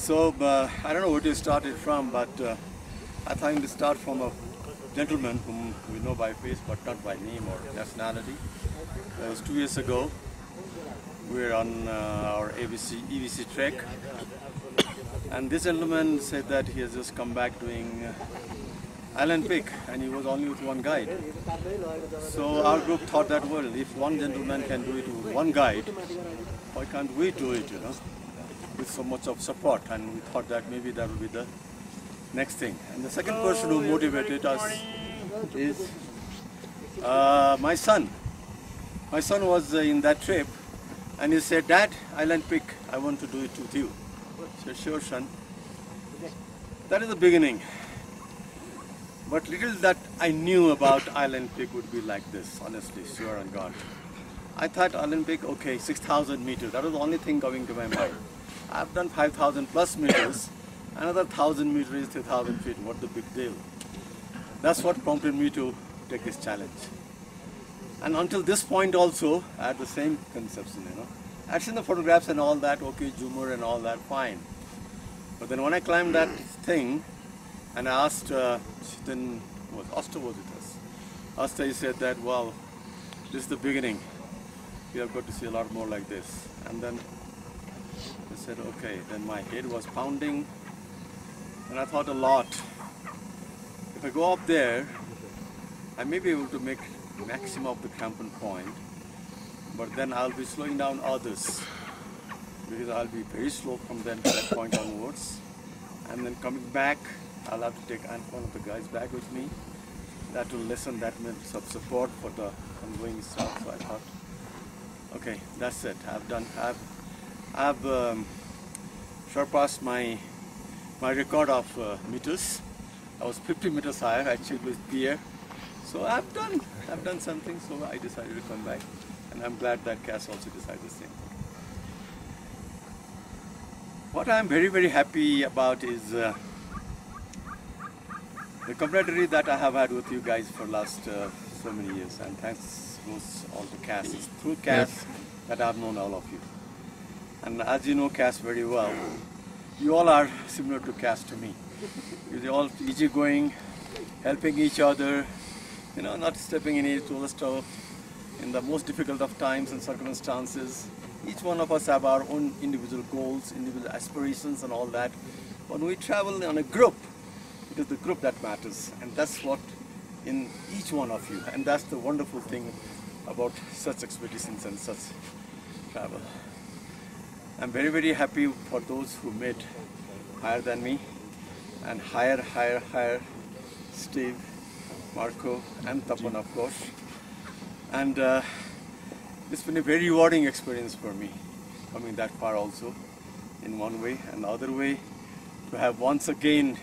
So, I don't know where to start it from, but I think to start from a gentleman whom we know by face but not by name or nationality. It was 2 years ago. We were on our EVC trek, and this gentleman said that he has just come back doing Island Peak, and he was only with one guide. So our group thought that, well, if one gentleman can do it with one guide, why can't we do it, with so much of support? And we thought that maybe that would be the next thing. And the second person who motivated us is my son. My son was in that trip, and he said, "Dad, Island Peak, I want to do it with you." I said, "Sure, son." That is the beginning. But little that I knew about Island Peak would be like this, honestly, sure on God. I thought Island Peak, okay, 6,000 meters. That was the only thing coming to my mind. I've done 5,000 plus meters. Another 1,000 meters is 2,000 feet. What the big deal? That's what prompted me to take this challenge. And until this point also, I had the same conception, I'd seen the photographs and all that, okay, Jumur and all that, fine. But then when I climbed that thing, and I asked, then Asta was with us. Asta, he said that, well, this is the beginning. We have got to see a lot more like this. And then I said, okay. Then my head was pounding, and I thought a lot. If I go up there, I may be able to make maximum of the crampon point, but then I'll be slowing down others, because I'll be very slow from then to that point onwards. And then coming back, I'll have to take one of the guys back with me. That will lessen that minutes of support for the ongoing stuff. So I thought, okay, that's it. I've surpassed my record of meters. I was 50 meters higher, actually with Pierre. So I've done something. So I decided to come back, and I'm glad that Cass also decided the same thing. What I'm very, very happy about is the camaraderie that I have had with you guys for last so many years, and thanks goes all to Cass. It's through Cass that I've known all of you. And as you know Cass very well, you all are similar to Cass to me. You're all easygoing, helping each other, not stepping in each other's toe in the most difficult of times and circumstances. Each one of us have our own individual goals, individual aspirations and all that. When we travel on a group, it is the group that matters, and that's what in each one of you, and that's the wonderful thing about such expeditions and such travel. I'm very, very happy for those who made higher than me, and higher, Steve, Marco, and Tapan, of course. And it's been a very rewarding experience for me, coming that far also, in one way, and the other way, to have once again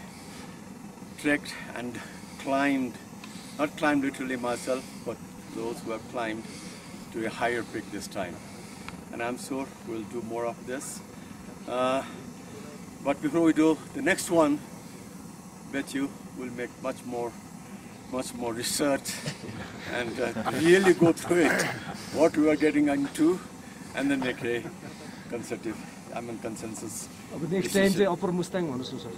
trekked and climbed, not climbed literally myself, but those who have climbed to a higher peak this time. And I'm sure we'll do more of this. But before we do the next one, bet you we'll make much more research and really go through it, what we are getting into, and then make a consensus. Next time, say Upper Mustang, sir.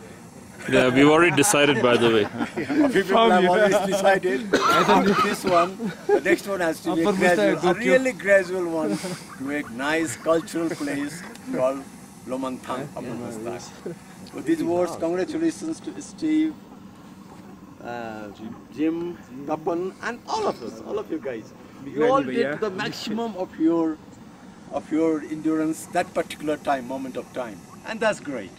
Yeah, we've already decided, by the way. People have always decided. After this one, the next one has to be a really gradual one, to make nice cultural place called Lomanthang Upper Mustang. With these words, congratulations to Steve, Jim, Tapan, and all of us, all of you guys. You all did the maximum of your endurance that particular moment of time, and that's great.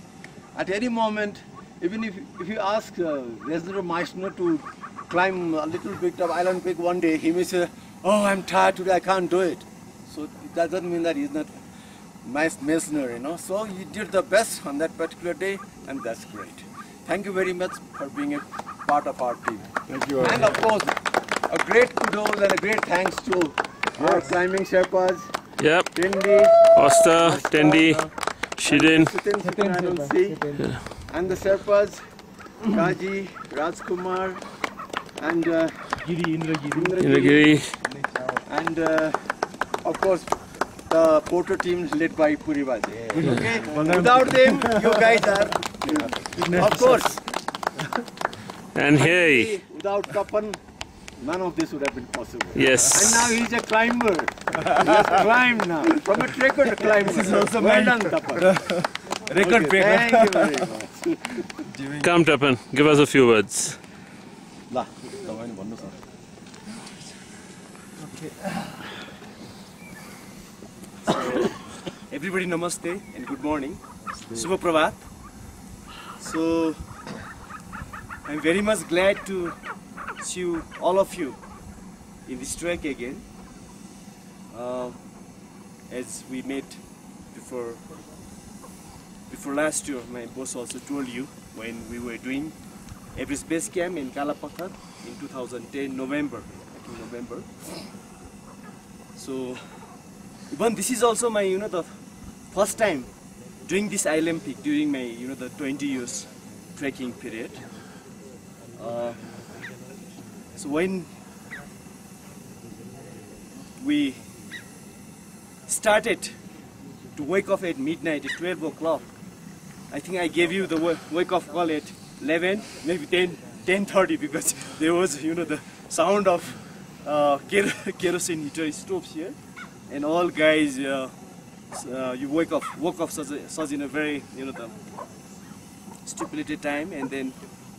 At any moment, even if you ask Resident Meissner to climb a little bit of Island Peak one day, he may say, "Oh, I'm tired today, I can't do it." So that doesn't mean that he's not Meissner, So you did the best on that particular day, and that's great. Thank you very much for being a part of our team. Thank you. And of course, a great kudos and a great thanks to our climbing Sherpas. Yep. Tendi, Asta, Tendi, Shirin. And the Sherpas, Kaji, Rajkumar, and Indragiri. and of course the Porter team led by Puribaj. Okay? Without them, you guys are, of course. And hey, Without Tapan, none of this would have been possible. yes. And now he's a climber. He has climbed now. From a trekker to climber. This is also well done, Tapan. Record breaker. Thank you very much. Come, Tapan, give us a few words. La, तपाईले भन्नु छ. Everybody namaste and good morning. Subha Prabhat. So I'm very much glad to see you, all of you, in this trek again. As we met before last year, my boss also told you when we were doing Everest Base Camp in Kalapathar in 2010 November. I think November. So even this is also my the first time doing this island peak during my the 20 years trekking period. So when we started to wake up at midnight at 12 o'clock, I think I gave you the wake up call at 11, maybe 10:30 because there was the sound of kerosene heater stoves here, and all guys you woke up such in a very the stipulated time, and then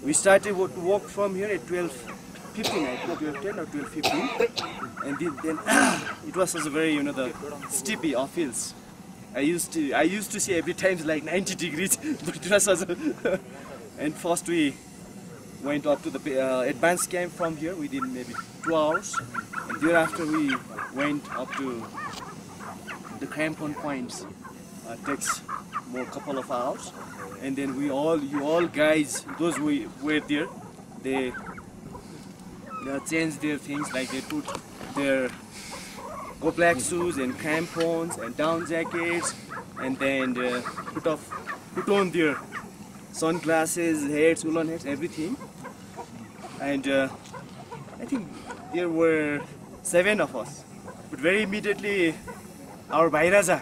we started to walk from here at 12:15, I think 12:10 or 12:15, and then it was such a very the steepy uphills. I used to see every time like 90 degrees, but it was such a and first we went up to the advanced camp from here within maybe 2 hours, and thereafter we went up to the crampon points. Takes more couple of hours, and then you all guys, those we were there, they changed their things, like they put their go black shoes and crampons and down jackets, and then put on their sunglasses, hats, woolen hats, everything. And I think there were 7 of us, but very immediately our Bhairaja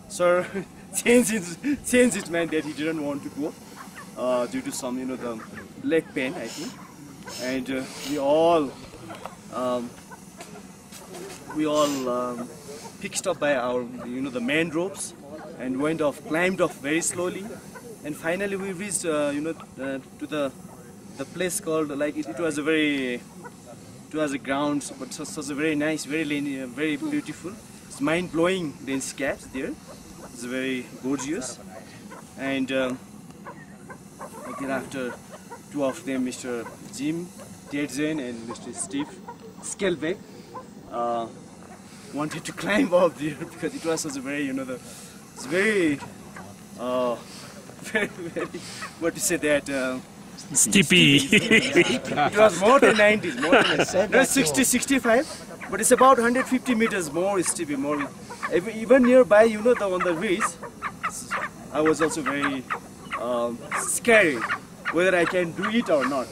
sir changed his mind that he didn't want to go due to some the leg pain, I think. And we all picked up by our the main ropes and climbed off very slowly, and finally we reached to the place called, like it was a ground, but such a very nice, very linear, very beautiful. It's mind-blowing landscapes there. It's very gorgeous, and thereafter 2 of them, Mr. Jim Tierzen and Mr. Steve Skelbeck, wanted to climb up there because it was such a very it's very very what to say that Steepy. it was more than 90s, more than 60, 65, but it's about 150 meters more steepy, more even nearby on the ridge. I was also very scared whether I can do it or not.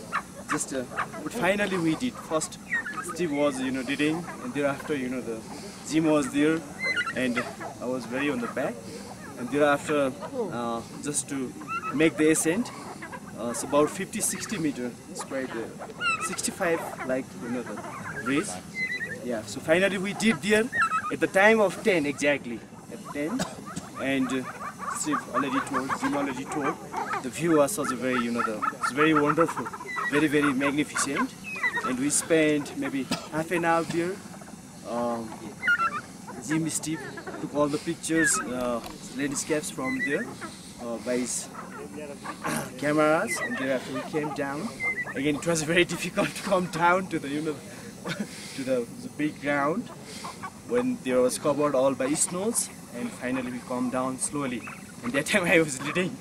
But finally we did. First Steve was leading, and thereafter the Jim was there, and I was very on the back, and thereafter just to make the ascent, it's about 50-60 meters. It's quite 65 like the race. Yeah, so finally we did there at the time of 10 exactly, at 10, and Jim already told, the view was such a very it's very wonderful, very very magnificent, and we spent maybe half an hour there. Jim Steve took all the pictures, landscapes from there by his cameras, and thereafter we came down. Again, it was very difficult to come down to the to the big ground when there was covered all by snows, and finally we come down slowly. And that time I was leading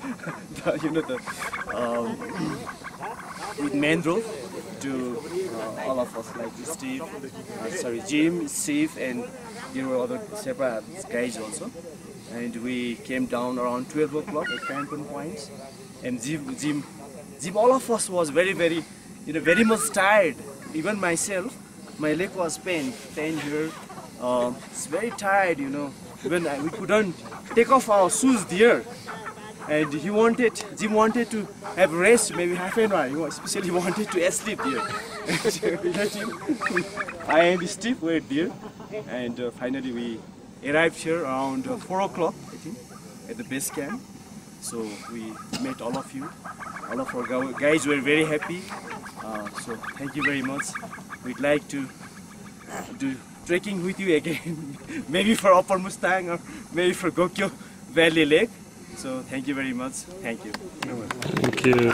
with main rope to all of us, like Jim, Steve, and there were other separate guys also. And we came down around 12 o'clock at crampon points. And Jim, all of us was very, very, very much tired. Even myself, my leg was pain here. It's very tired, when we couldn't take off our shoes there. And Jim wanted to have rest, maybe half an hour. He especially wanted to sleep there. I and Steve were there, and finally we arrived here around 4 o'clock, I think, at the base camp. So we met all of you. All of our guys were very happy. So thank you very much. We'd like to do trekking with you again, maybe for Upper Mustang or maybe for Gokyo Valley Lake. So thank you very much. Thank you. Thank you.